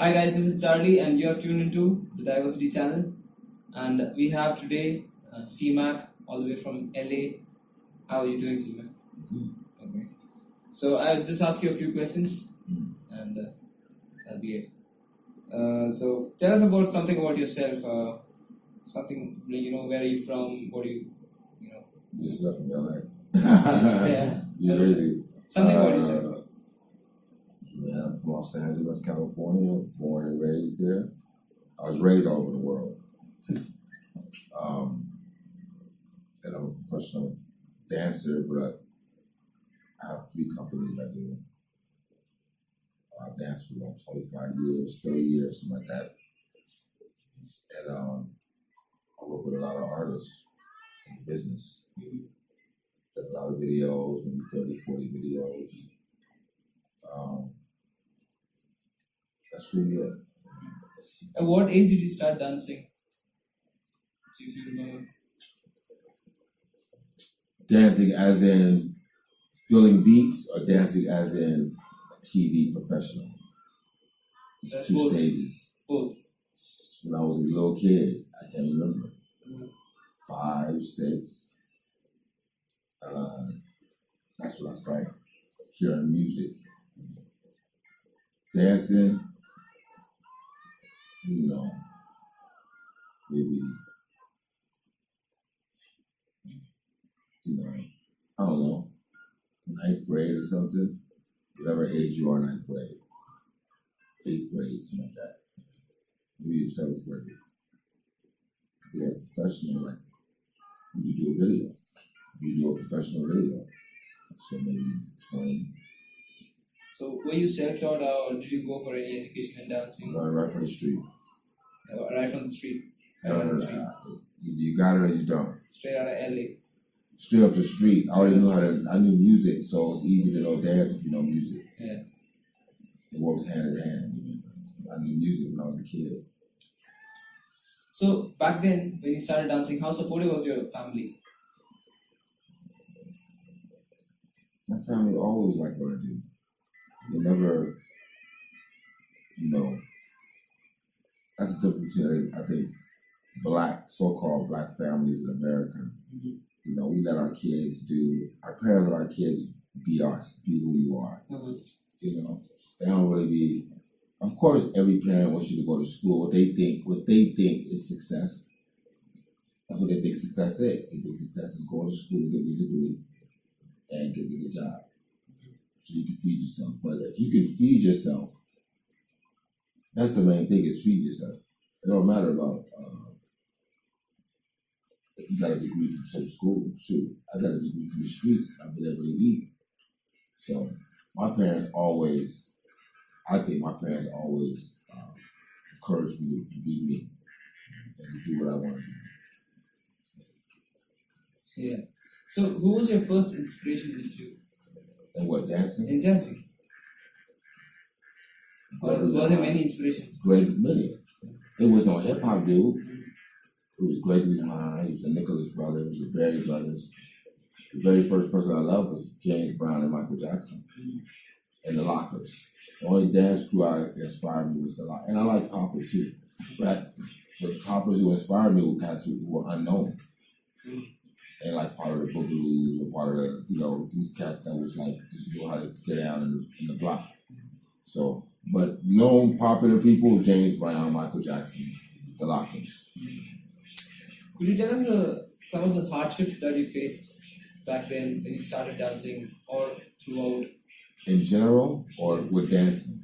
Hi guys, this is Charlie and you are tuned into the Diversity channel, and we have today CMAC all the way from LA. How are you doing, CMAC? Okay. So I'll just ask you a few questions and that'll be it. So tell us about something about yourself, something where are you from, what do you know. Just left from LA. Yeah. You're crazy. Something about yourself. Yeah, I'm from Los Angeles, California, born and raised there. I was raised all over the world. And I'm a professional dancer, but I have 3 companies I do. I danced for about 25 years, 30 years, something like that. And I work with a lot of artists in the business. Did a lot of videos, maybe 30, 40 videos. That's really it. At what age did you start dancing? So if you remember. Dancing as in feeling beats, or dancing as in TV professional? It's That's 2 both. stages. Both. When I was a little kid, I can't remember. Mm-hmm. 5, 6. That's when I started hearing music. Dancing, maybe, I don't know, 9th grade or something. Whatever age you are, 9th grade, 8th grade, something like that. Maybe 7th grade. Yeah, professional, like when you do a video. You do a professional video. So maybe 20. So were you self-taught or did you go for any education in dancing? Right from the street. Right from the street. You got it or you don't. Straight out of LA. Straight up the street. I already knew I knew music, so it's easy to know dance if you know music. Yeah. It works hand in hand. I knew music when I was a kid. So back then, when you started dancing, how supportive was your family? My family always liked what I do. They never, that's the difference between, I think, so-called black families in America. Mm-hmm. We let our parents let our kids be us, be who you are. Mm-hmm. They don't really be, of course, every parent wants you to go to school. What they think is success. That's what they think success is. They think success is going to school, get your degree, and get a job. So you can feed yourself. But if you can feed yourself, that's the main thing, is feed yourself. It don't matter about if you got a degree from some school. Shoot, I got a degree from the streets. I've been able to eat. So my parents always encouraged me to be me and to do what I want to do. Yeah. So who was your first inspiration with you? And what, dancing? In dancing. Were there many inspirations? Many. There was no hip hop dude. It was Gregory Hine, it was the Nicholas brothers, it was the Berry brothers. The very first person I loved was James Brown and Michael Jackson. And the Lockers. The only dance crew that inspired me was the Lockers. And I like Popper too. But the Poppers who inspired me were guys who were unknown. And like part of the Boogaloo, or part of the, these cats that was like, just knew how to get down in the block. So, but known popular people, James Brown, Michael Jackson, the Lockers. Could you tell us some of the hardships that you faced back then when you started dancing, or throughout? In general, or with dancing?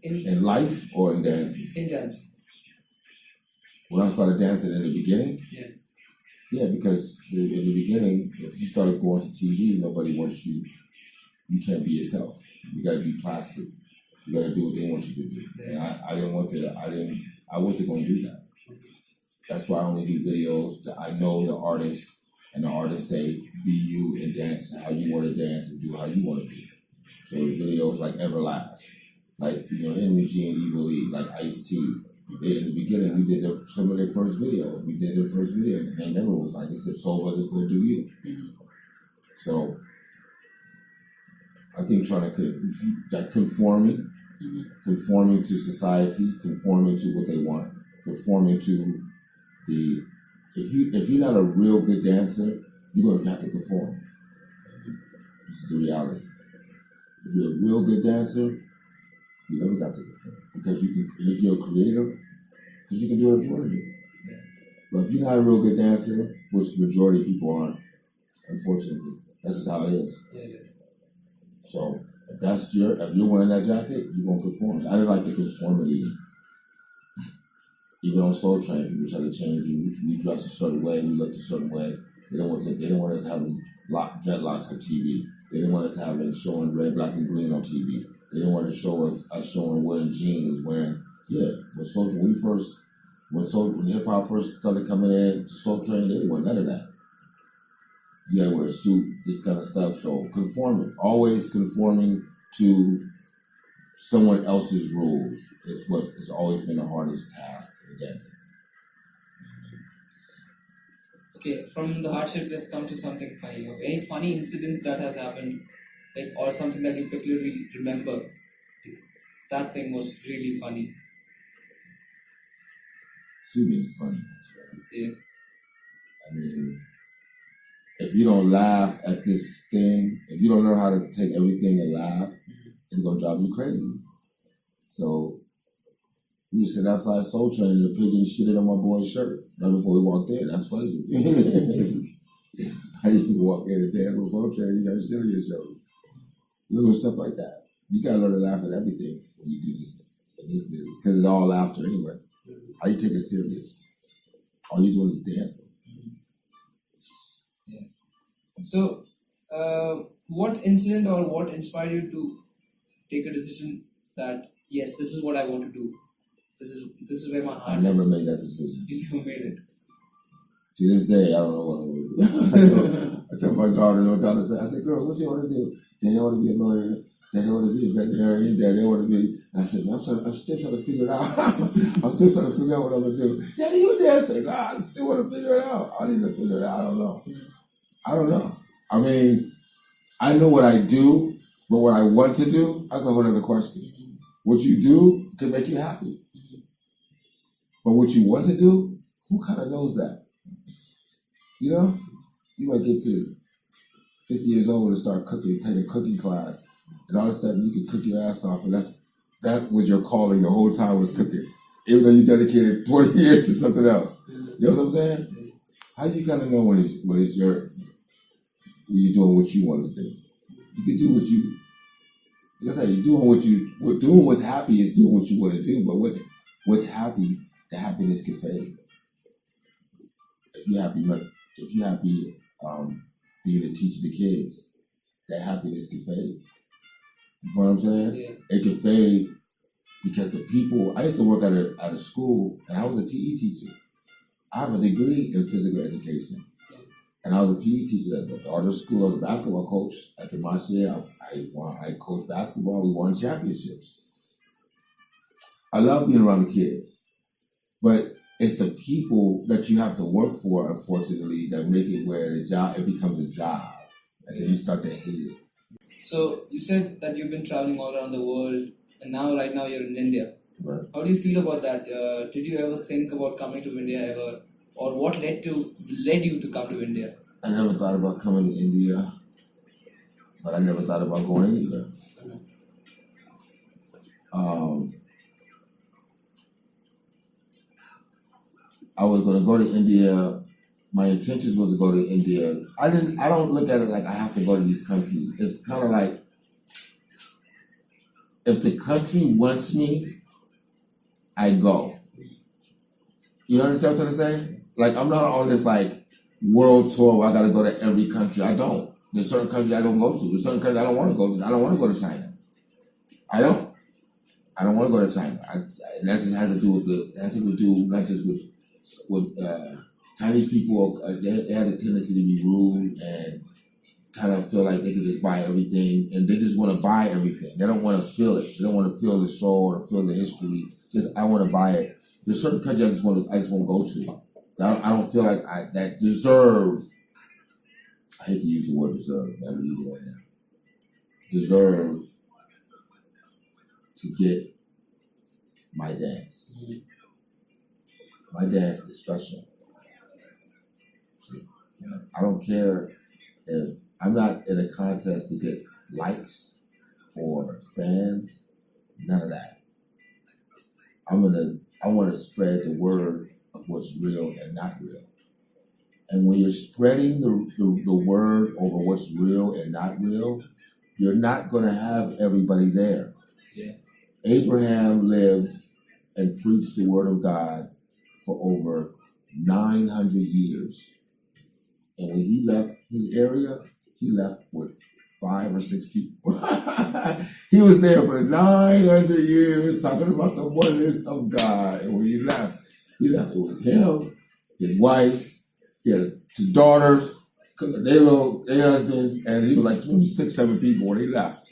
In life, or in dancing? In dancing. When I started dancing in the beginning? Yeah. Yeah, because in the beginning, if you started going to TV, nobody wants you. You can't be yourself. You gotta be plastic. You gotta do what they want you to do. Yeah. And I didn't want to. I wasn't going to do that. That's why I only do videos that I know the artist, and the artist say, be you and dance how you want to dance and do how you want to do. So the videos like Everlast, like Henry G and Evil E, like Ice-T. In the beginning, we did some of their first videos. We did their first video, and they never was like, they said, "So what is going to do you?" Mm-hmm. So I think trying to conforming to society, conforming to what they want, conforming to the. If you're not a real good dancer, you're gonna have to conform. This is the reality. If you're a real good dancer, you never got to conform because you can. And if you're a creator, because you can do it if you want to do. But if you're not a real good dancer, which the majority of people aren't, unfortunately, that's just how it is. So if you're wearing that jacket, you're gonna perform. I didn't like the conformity. Even on Soul Train, people try to change you. We dress a certain way, we look a certain way. They don't want us having dreadlocks on TV. They didn't want us showing red, black, and green on TV. They didn't want to show us showing wearing jeans, when hip hop first started coming in to Soul Train, they didn't want none of that. You gotta wear a suit, this kind of stuff. So always conforming to someone else's rules is what has always been the hardest task in dancing. Okay, from the hardships, let's come to something funny. Any funny incidents that has happened, or something that you peculiarly remember? That thing was really funny. Swimming is funny, right? Yeah. I mean, if you don't laugh at this thing, if you don't know how to take everything and laugh, it's gonna drive you crazy. So you sit outside Soul Train and the pigeon shitted on my boy's shirt right before we walked in. That's funny. How you walk in and dance on Soul Train, you got shit on your show. Little stuff like that. You gotta learn to laugh at everything when you do this in this business, because it's all laughter anyway. How you take it serious? All you doing is dancing. Yeah. So, what incident or what inspired you to take a decision that yes, this is what I want to do? This is where my heart is. I never made that decision. You never made it. To this day, I don't know what I want to do. I tell my daughter, I said, girl, what do you want to do? They want to be a lawyer. They want to be a veterinarian. They want to be. I said, I'm still trying to figure it out. I'm still trying to figure out what I'm going to do. Daddy, you dancing? I still want to figure it out. I need to figure it out. I don't know. I mean, I know what I do, but what I want to do, that's a whole other question. What you do can make you happy. But what you want to do, who kind of knows that? You know? You might get to 50 years old and start cooking, take a cooking class, and all of a sudden you can cook your ass off, and that was your calling the whole time, was cooking. Even though you dedicated 20 years to something else. You know what I'm saying? How do you kind of know when you're doing what you want to do? You can do what you, like I said, you're doing what's happy is doing what you want to do, but what's happy, the happiness can fade. If you're happy being a teacher to kids, that happiness can fade. You know what I'm saying? Yeah. It can fade because the people, I used to work at a school, and I was a PE teacher. I have a degree in physical education. And I was a PE teacher at the art school. I was a basketball coach at the Marché. I coached basketball. We won championships. I love being around the kids. But it's the people that you have to work for, unfortunately, that make it where it becomes a job. And then you start to hate it. So, you said that you've been traveling all around the world, and right now you're in India. Right. How do you feel about that? Did you ever think about coming to India ever? Or what led you to come to India? I never thought about coming to India, but I never thought about going anywhere. I was going to go to India. My intentions was to go to India. I don't look at it like I have to go to these countries. It's kind of like, if the country wants me, I go. You understand what I'm saying? Like, I'm not on this like world tour where I gotta go to every country. I don't. There's certain countries I don't go to. There's certain countries I don't want to go to. I don't want to go to China. I don't want to go to China. That has to do not just with Chinese people. They have a tendency to be rude and kind of feel like they can just buy everything, and they just want to buy everything. They don't want to feel it. They don't want to feel the soul or feel the history. Just, I want to buy it. There's certain countries I just want to go to. I don't feel like that deserve. I hate to use the word deserve. Never use it right now. deserve to get my dance. My dance is special. I don't care if I'm not in a contest to get likes or fans, none of that. I want to spread the word of what's real and not real. And when you're spreading the word over what's real and not real, you're not going to have everybody there. Yeah. Abraham lived and preached the word of God for over 900 years. And when he left his area, he left with 5 or 6 people. He was there for 900 years talking about the oneness of God. And when he left, it was him, his wife, he had his daughters, their husbands, and he was like maybe 6, 7 people when he left.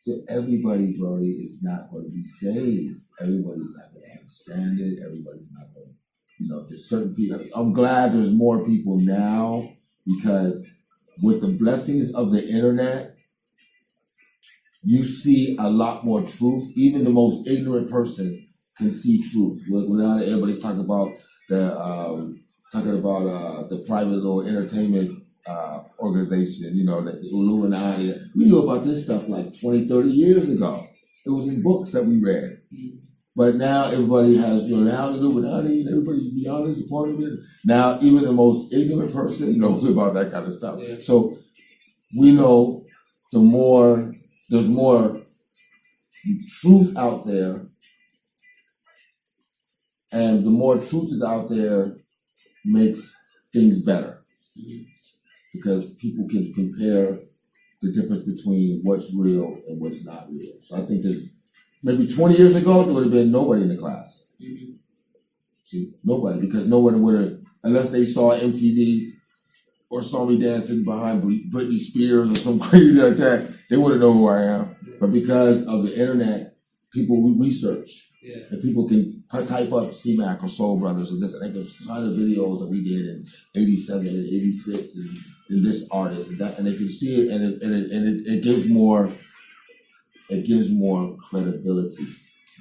So everybody, Brody, is not going to be saved. Everybody's not going to understand it. Everybody's not going to, there's certain people. I'm glad there's more people now because with the blessings of the internet, you see a lot more truth. Even the most ignorant person can see truth. Now everybody's talking about the private little entertainment organization, the Illuminati. We knew about this stuff like 20, 30 years ago. It was in books that we read. But now everybody has, now Illuminati and everybody beyond is a part of it. Now even the most ignorant person knows about that kind of stuff. Yeah. So we know there's more truth out there, and the more truth is out there makes things better. Because people can compare the difference between what's real and what's not real. So I think there's maybe 20 years ago, there would have been nobody in the class. See, nobody, because no one would have, unless they saw MTV or saw me dancing behind Britney Spears or some crazy like that, they wouldn't know who I am. But because of the internet, people research. Yeah. And people can type up CMAC or Soul Brothers or this, and they can find the videos that we did in 87 and 86 and this artist and that, and they can see it, and it gives more credibility.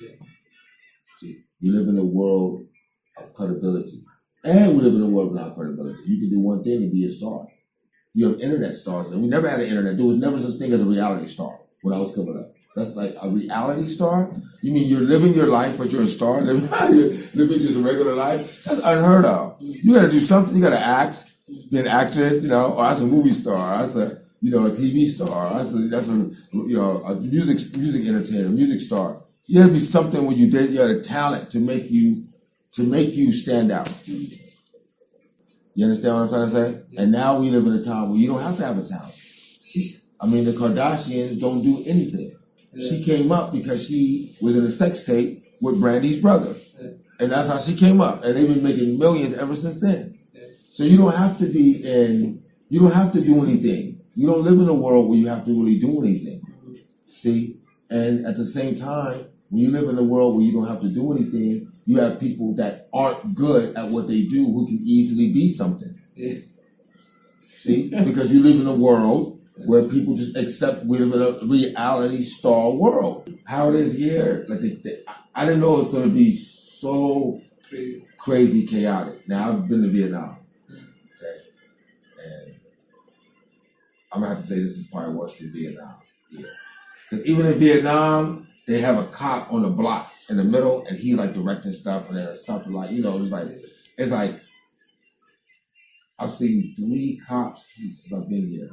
Yeah. See, we live in a world of credibility, and we live in a world without credibility. You can do one thing and be a star. You have internet stars, and we never had an internet. There was never such thing as a reality star when I was coming up. That's like a reality star? You mean you're living your life, but you're a star? You're living just a regular life? That's unheard of. You gotta do something. You gotta act, be an actress, or that's a movie star. That's a TV star. That's a music entertainer, music star. You gotta be something when you had a talent to make you stand out. You understand what I'm trying to say? And now we live in a time where you don't have to have a talent. I mean, the Kardashians don't do anything. Yeah. She came up because she was in a sex tape with Brandy's brother. Yeah. And that's how she came up. And they've been making millions ever since then. Yeah. So you don't have to do anything. You don't live in a world where you have to really do anything. Mm-hmm. See? And at the same time, when you live in a world where you don't have to do anything, you have people that aren't good at what they do who can easily be something. Yeah. See? Because you live in a world where people just accept we live in a reality star world. How it is here, I didn't know it was going to be so crazy chaotic. Now, I've been to Vietnam. Okay? And I'm going to have to say this is probably worse than Vietnam. Yeah. Because even in Vietnam, they have a cop on the block in the middle, and he's like directing stuff, and there's stuff it's like, I've seen 3 cops since I've been here.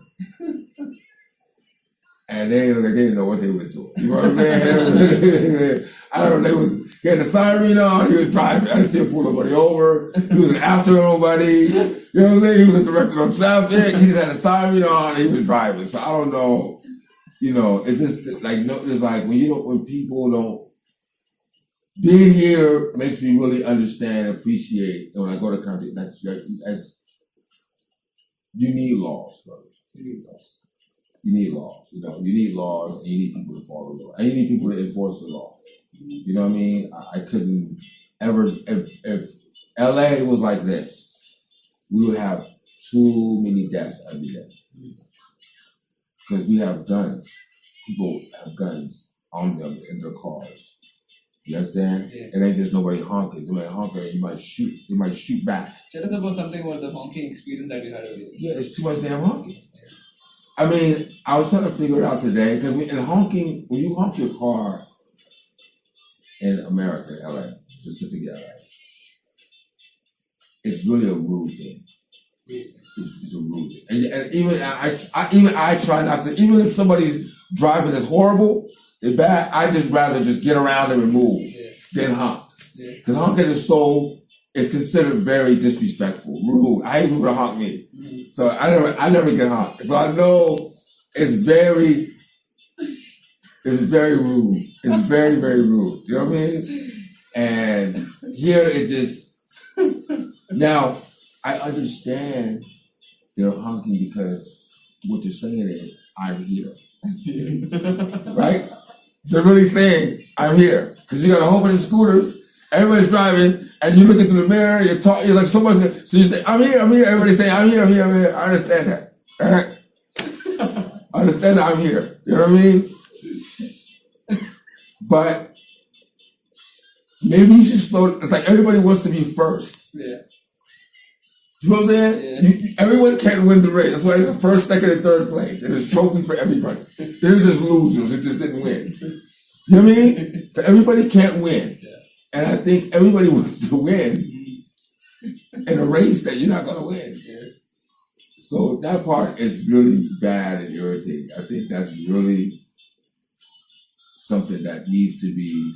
And they didn't know what they was doing. You know what I'm saying? I don't know, he had the siren on, he was driving, I didn't see him pull nobody over, he wasn't after nobody, you know what I'm saying? He was directing on traffic, he just had a siren on, he was driving. So I don't know, it's just like, it's like when people don't, being here makes me really understand, appreciate, and when I go to country, as you need laws, brother. You need laws. You need laws. You need laws, and you need people to follow the law, and you need people to enforce the law. You know what I mean? I couldn't ever. If LA was like this, we would have too many deaths every day. because we have guns. People have guns on them in their cars. You understand? Yeah. It ain't just nobody honking. Somebody honking, you might shoot. They might shoot back. Tell us about something about the honking experience that you had earlier. Yeah, it's too much damn honking. I mean, I was trying to figure it out today because in honking, when you honk your car in America, LA, specifically LA, it's really a rude thing. It's a rude thing, and even I try not to. Even if somebody's driving is horrible, it's bad. I just rather just get around them and move than honk. Because honking is considered very disrespectful, rude. I hate people to honk me, so I never get honked. So I know it's very rude. It's very, very rude. You know what I mean? And here is just now. I understand they're honking because what they're saying is, I'm here. Right? They're really saying, I'm here. Because you got a whole bunch of scooters, everybody's driving, and you look into the mirror, you're like so much, so you say, I'm here, everybody's saying, I'm here. I understand that. Right? I understand that I'm here. You know what I mean? But maybe you should slow, it's like everybody wants to be first. Yeah. You know what I'm saying? Yeah. Everyone can't win the race. That's why there's a first, second, and third place. And there's trophies for everybody. There's just losers that just didn't win. You know what I mean? So everybody can't win. Yeah. And I think everybody wants to win in a race that you're not going to win. Yeah. So that part is really bad and irritating. I think that's really something that needs to be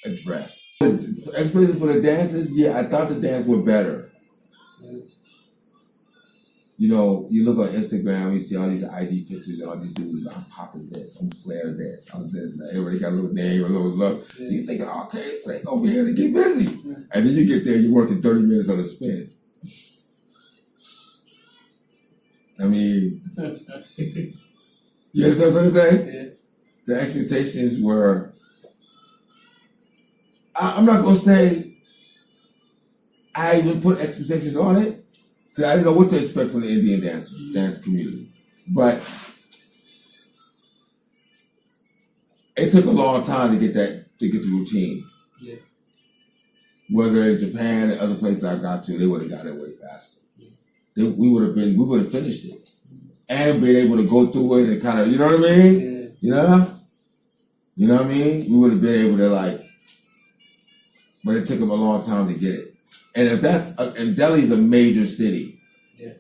addressed. Expectations for the dances, yeah, I thought the dances were better. Yeah. You know, you look on Instagram, you see all these IG pictures and all these dudes, I'm popping this, I'm flaring this, I'm this, and everybody got a little name, a little look. Yeah. So you thinking, okay, so they gonna be here to get busy. Yeah. And then you get there, you're working 30 minutes on a spin. I mean, you understand what I'm saying? Yeah. The expectations were, I'm not gonna say I even put expectations on it. I didn't know what to expect from the Indian dance community. But it took a long time to get the routine. Yeah. Whether in Japan and other places I got to, they would have got it way faster. Yeah. We would have finished it. And been able to go through it and kind of, you know what I mean? Yeah. You know what I mean? We would have been able to but it took them a long time to get it. And and Delhi's a major city. Yeah.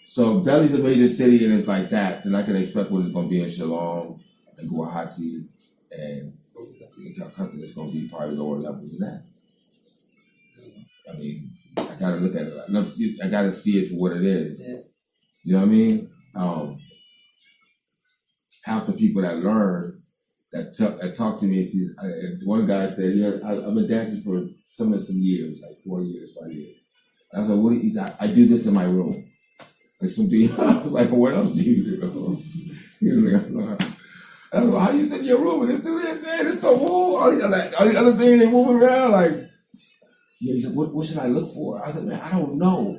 So if Delhi's a major city and it's like that, then I can expect what it's going to be in Shillong and Guwahati and Calcutta. It's going to be probably lower levels than that. I mean, I got to look at it. I got to see it for what it is. Yeah. You know what I mean? Half the people that learn, that talk to me, one guy said, yeah, I've been dancing for some years, like 4 years, 5 years. And I was like, he said, I do this in my room. Like something, I was like, what else do you do? He was like, I was like, how do you sit in your room and just do this, man? This don't move, all these other things, they moving around, like. Yeah, he said, what should I look for? I said, man, I don't know.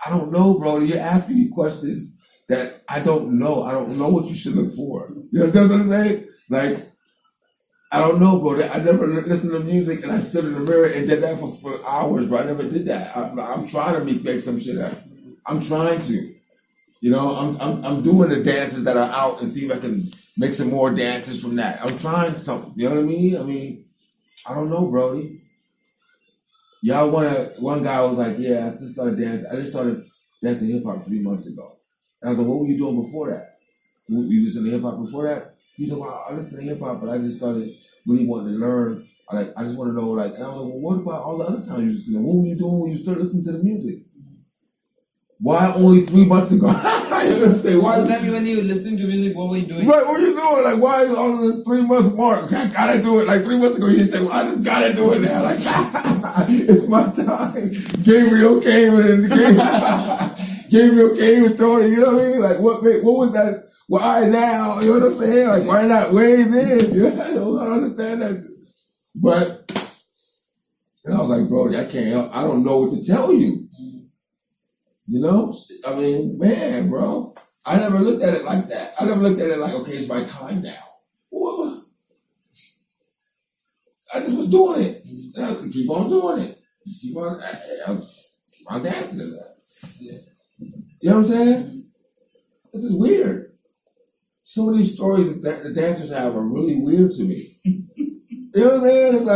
I don't know, bro. You're asking me questions that I don't know. I don't know what you should look for. You understand what I'm saying? Like, I don't know, bro. I never listened to music and I stood in the mirror and did that for hours, bro. I never did that. I'm trying to make some shit up. I'm trying to. You know, I'm doing the dances that are out and see if I can make some more dances from that. I'm trying something. You know what I mean? I don't know, Brody. Y'all one guy was like, yeah, I just started dancing hip hop 3 months ago. And I was like, what were you doing before that? You listened to hip hop before that? He said, well, I listened to hip hop, but I just started really wanting to learn. I just want to know, and I was like, well, what about all the other times you listened? What were you doing when you started listening to the music? Why only 3 months ago? Say, why was that when you were listening to music? What were you doing? Right, what were you doing? Like, why is all of the 3 month mark? I gotta do it. Like 3 months ago, you just said, well, I just gotta do it now. Like, it's my time. Gabriel came with Tony. You know what I mean? Like, what was that? Why now? You know what I'm saying? Like, why not way then? You know, I don't understand that. But, and I was like, bro, I can't help. I don't know what to tell you. You know? I mean, man, bro. I never looked at it like that. I never looked at it like, okay, it's my time now. Well, I just was doing it. And I could keep on doing it. Just keep on dancing to that. Yeah. You know what I'm saying? This is weird. Some of these stories that the dancers have are really weird to me. You know what I'm saying? It's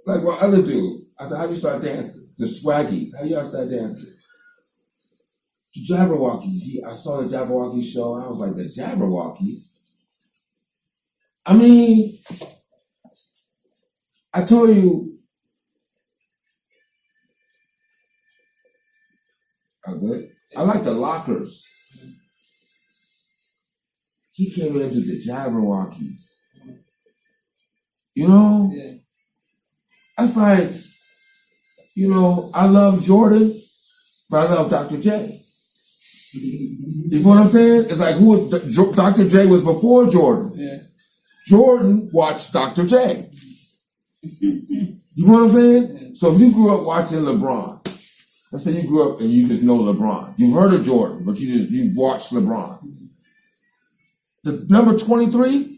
like my other dude. I said, how do you start dancing? The Swaggies. How y'all start dancing? The Jabberwockies. I saw the Jabberwocky show and I was like, the Jabberwockies? I mean, I told you. I'm good. I like the Lockers. He came into the Jabberwockies. You know? Yeah. That's like, you know, I love Jordan, but I love Dr. J. You know what I'm saying? It's like Dr. J was before Jordan. Yeah. Jordan watched Dr. J. You know what I'm saying? Yeah. So if you grew up watching LeBron, let's say you grew up and you just know LeBron. You've heard of Jordan, but you've watched LeBron. The number 23,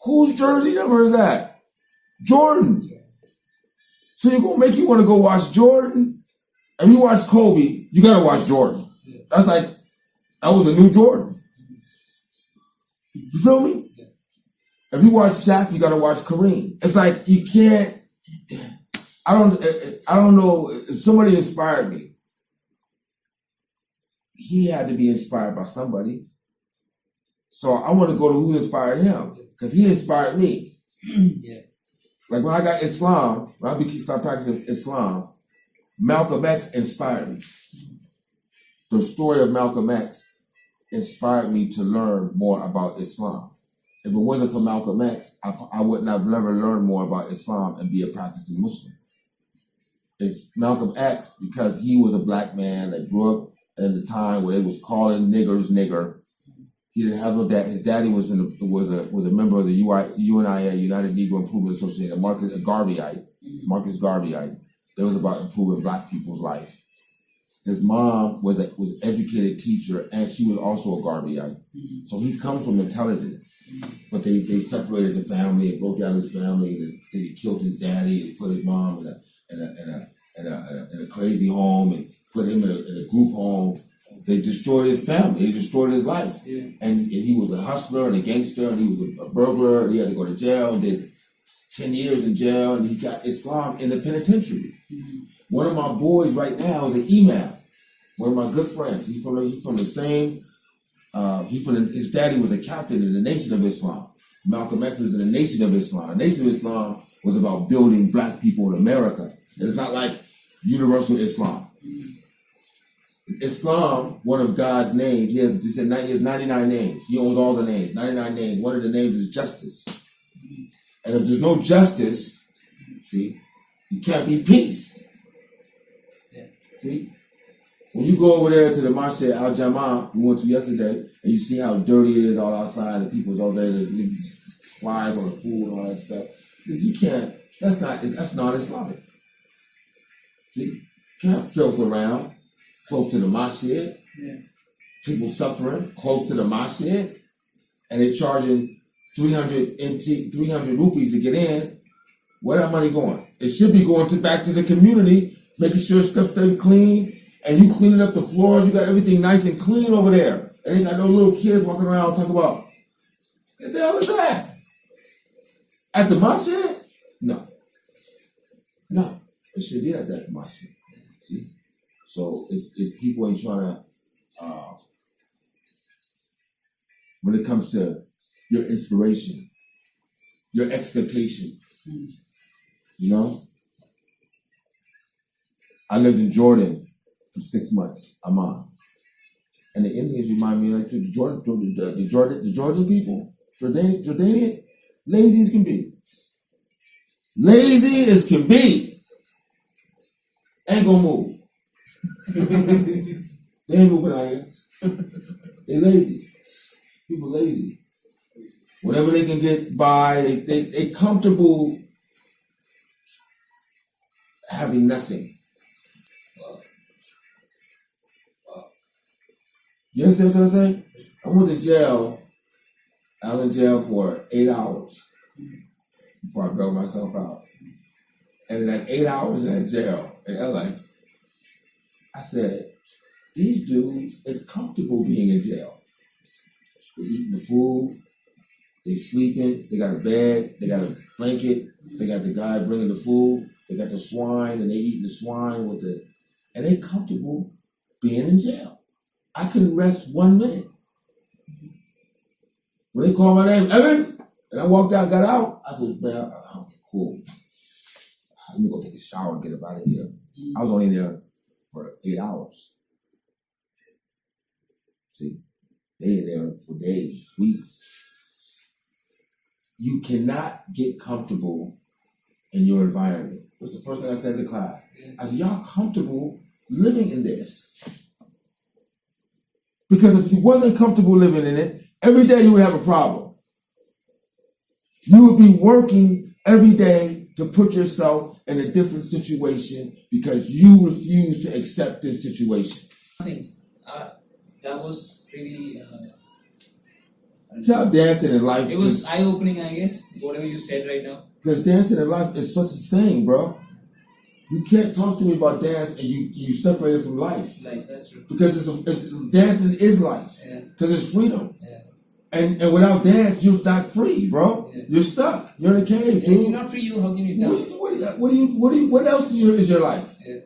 whose jersey number is that? Jordan. So you're gonna make you want to go watch Jordan, and you watch Kobe, you gotta watch Jordan. Yeah. That's like, that was the new Jordan. You feel me? Yeah. If you watch Shaq, you gotta watch Kareem. It's like you can't. I don't know. If somebody inspired me, he had to be inspired by somebody. So I want to go to who inspired him, because he inspired me. Yeah. Like when I got Islam, when I started practicing Islam, Malcolm X inspired me. The story of Malcolm X inspired me to learn more about Islam. If it wasn't for Malcolm X, I wouldn't have never learned more about Islam and be a practicing Muslim. It's Malcolm X because he was a black man that grew up in the time where they was calling niggers nigger. He didn't have no dad. His daddy was a member of the UNIA, United Negro Improvement Association, Marcus Garveyite. They was about improving black people's life. His mom was an educated teacher, and she was also a Garveyite. So he comes from intelligence. But they separated the family and broke down his family. They killed his daddy and put his mom in a crazy home and put him in a group home. They destroyed his family. They destroyed his life. Yeah. And he was a hustler and a gangster, and he was a burglar. And he had to go to jail and did 10 years in jail, and he got Islam in the penitentiary. One of my boys right now is an imam. One of my good friends. He's from the same. His daddy was a captain in the Nation of Islam. Malcolm X was in the Nation of Islam. The Nation of Islam was about building black people in America. It's not like universal Islam. Islam, one of God's names, he has 99 names. He owns all the names, 99 names. One of the names is justice. And if there's no justice, see, you can't be peace. Yeah. See? When you go over there to the Masjid Al-Jamaa we went to yesterday, and you see how dirty it is all outside, and people's over there, there's flies on the food and all that stuff. You can't, that's not Islamic. See? You can't filth around close to the masjid. Yeah. People suffering close to the masjid, and they're charging 300 rupees to get in. Where that money going? It should be going back to the community, making sure stuff stays clean, and you cleaning up the floors. You got everything nice and clean over there. And ain't got no little kids walking around talking about, what the hell is that? At the masjid? No. It should be at that masjid. See? So it's people ain't trying to, when it comes to your inspiration, your expectation, you know? I lived in Jordan for 6 months, Amman. And the Indians remind me like the Jordan people, Jordanians, lazy as can be. Lazy as can be. Ain't gonna move. They ain't moving out here. They lazy. People lazy. Whatever they can get by, they comfortable having nothing. You understand what I'm saying? I went to jail. I was in jail for 8 hours before I bailed myself out. And in that 8 hours in that jail in LA, I said, these dudes is comfortable being in jail. They eating the food, they sleeping, they got a bed, they got a blanket, they got the guy bringing the food, they got the swine, and they eating the swine with the, and they comfortable being in jail. I couldn't rest 1 minute. When they called my name, Evans, and I walked out, got out, I was, man, okay, cool. Let me go take a shower and get up out of here. I was only there for 8 hours. See, they in there for days, weeks. You cannot get comfortable in your environment. That's the first thing I said in the class. I said, y'all comfortable living in this. Because if you wasn't comfortable living in it, every day you would have a problem. You would be working every day to put yourself in a different situation because you refuse to accept this situation. That was really. Tell dancing in life. It was eye-opening, I guess. Whatever you said right now. Because dancing in life is such a saying, bro. You can't talk to me about dance and you separate it from life. Life, that's true. Because dancing is life. Yeah. Because it's freedom. Yeah. And without dance, you're not free, bro. Yeah. You're stuck. You're in a cave, dude. If you're not free, how can you dance? What else is your life? Yeah.